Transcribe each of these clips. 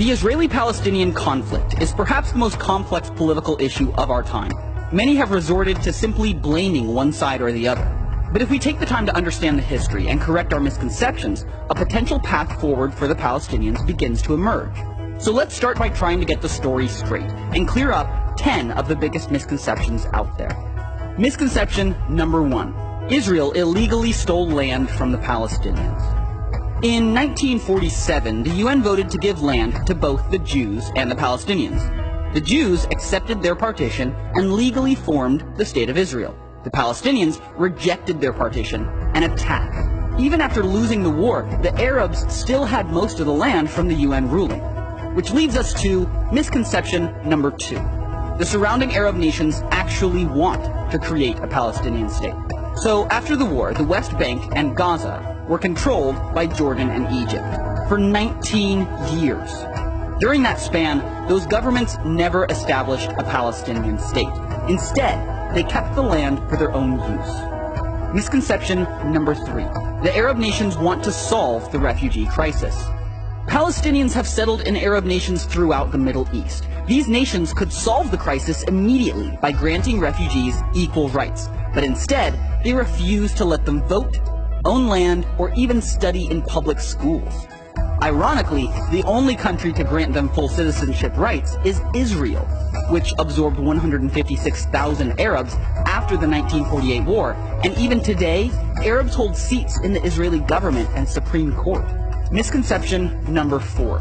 The Israeli-Palestinian conflict is perhaps the most complex political issue of our time. Many have resorted to simply blaming one side or the other. But if we take the time to understand the history and correct our misconceptions, a potential path forward for the Palestinians begins to emerge. So let's start by trying to get the story straight and clear up 10 of the biggest misconceptions out there. Misconception number 1. Israel illegally stole land from the Palestinians. In 1947, the UN voted to give land to both the Jews and the Palestinians. The Jews accepted their partition and legally formed the State of Israel. The Palestinians rejected their partition and attacked. Even after losing the war, the Arabs still had most of the land from the UN ruling. Which leads us to misconception number 2. The surrounding Arab nations actually want to create a Palestinian state. So after the war, the West Bank and Gaza were controlled by Jordan and Egypt for 19 years. During that span, those governments never established a Palestinian state. Instead, they kept the land for their own use. Misconception number 3. The Arab nations want to solve the refugee crisis. Palestinians have settled in Arab nations throughout the Middle East. These nations could solve the crisis immediately by granting refugees equal rights, but instead, they refuse to let them vote, own land, or even study in public schools. Ironically, the only country to grant them full citizenship rights is Israel, which absorbed 156,000 Arabs after the 1948 war, and even today, Arabs hold seats in the Israeli government and Supreme Court. Misconception number 4.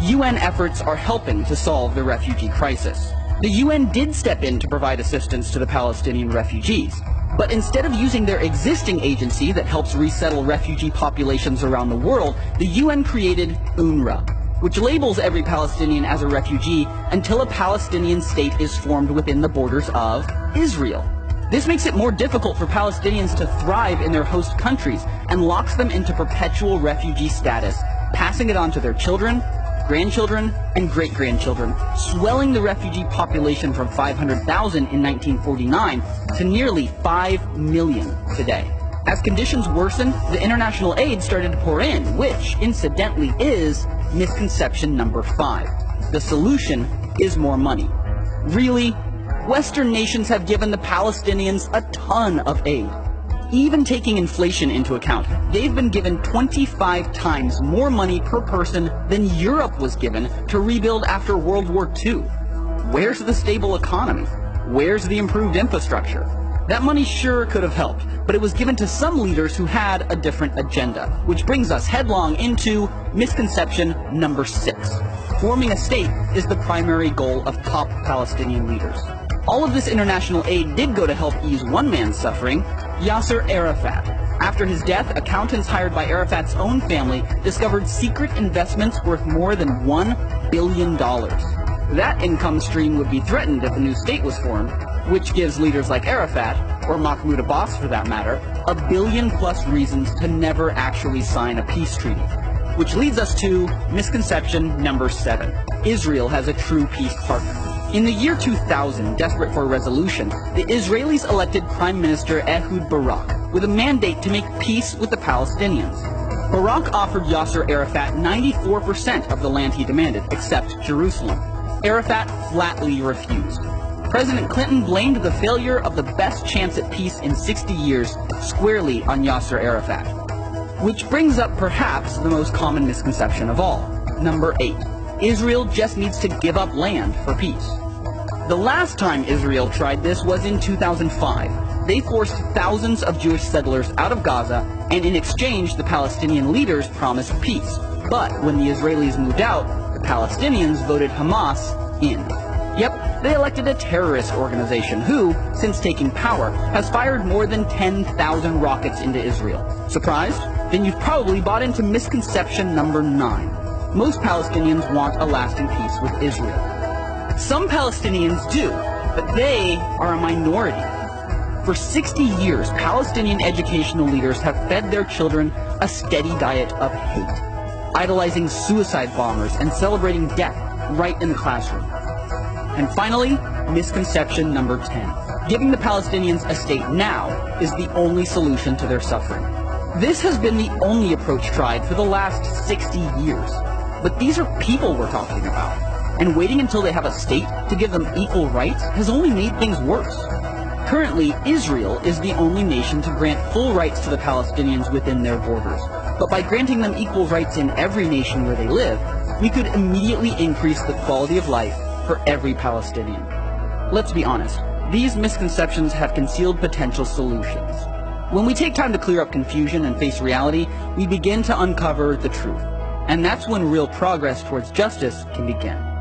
UN efforts are helping to solve the refugee crisis. The UN did step in to provide assistance to the Palestinian refugees, but instead of using their existing agency that helps resettle refugee populations around the world, the UN created UNRWA, which labels every Palestinian as a refugee until a Palestinian state is formed within the borders of Israel. This makes it more difficult for Palestinians to thrive in their host countries and locks them into perpetual refugee status, passing it on to their children, grandchildren, and great-grandchildren, swelling the refugee population from 500,000 in 1949 to nearly 5 million today. As conditions worsened, the international aid started to pour in, which, incidentally, is misconception number 5. The solution is more money. Really? Western nations have given the Palestinians a ton of aid. Even taking inflation into account, they've been given 25 times more money per person than Europe was given to rebuild after World War II. Where's the stable economy? Where's the improved infrastructure? That money sure could have helped, but it was given to some leaders who had a different agenda, which brings us headlong into misconception number 6. Forming a state is the primary goal of top Palestinian leaders. All of this international aid did go to help ease one man's suffering, Yasser Arafat. After his death, accountants hired by Arafat's own family discovered secret investments worth more than $1 billion. That income stream would be threatened if a new state was formed, which gives leaders like Arafat, or Mahmoud Abbas for that matter, a billion-plus reasons to never actually sign a peace treaty. Which leads us to misconception number 7. Israel has a true peace partner. In the year 2000, desperate for a resolution, the Israelis elected Prime Minister Ehud Barak with a mandate to make peace with the Palestinians. Barak offered Yasser Arafat 94% of the land he demanded, except Jerusalem. Arafat flatly refused. President Clinton blamed the failure of the best chance at peace in 60 years squarely on Yasser Arafat. Which brings up perhaps the most common misconception of all. Number 8. Israel just needs to give up land for peace. The last time Israel tried this was in 2005. They forced thousands of Jewish settlers out of Gaza, and in exchange, the Palestinian leaders promised peace. But when the Israelis moved out, the Palestinians voted Hamas in. Yep, they elected a terrorist organization who, since taking power, has fired more than 10,000 rockets into Israel. Surprised? Then you've probably bought into misconception number 9. Most Palestinians want a lasting peace with Israel. Some Palestinians do, but they are a minority. For 60 years, Palestinian educational leaders have fed their children a steady diet of hate, idolizing suicide bombers and celebrating death right in the classroom. And finally, misconception number 10. Giving the Palestinians a state now is the only solution to their suffering. This has been the only approach tried for the last 60 years. But these are people we're talking about, and waiting until they have a state to give them equal rights has only made things worse. Currently, Israel is the only nation to grant full rights to the Palestinians within their borders. But by granting them equal rights in every nation where they live, we could immediately increase the quality of life for every Palestinian. Let's be honest, these misconceptions have concealed potential solutions. When we take time to clear up confusion and face reality, we begin to uncover the truth. And that's when real progress towards justice can begin.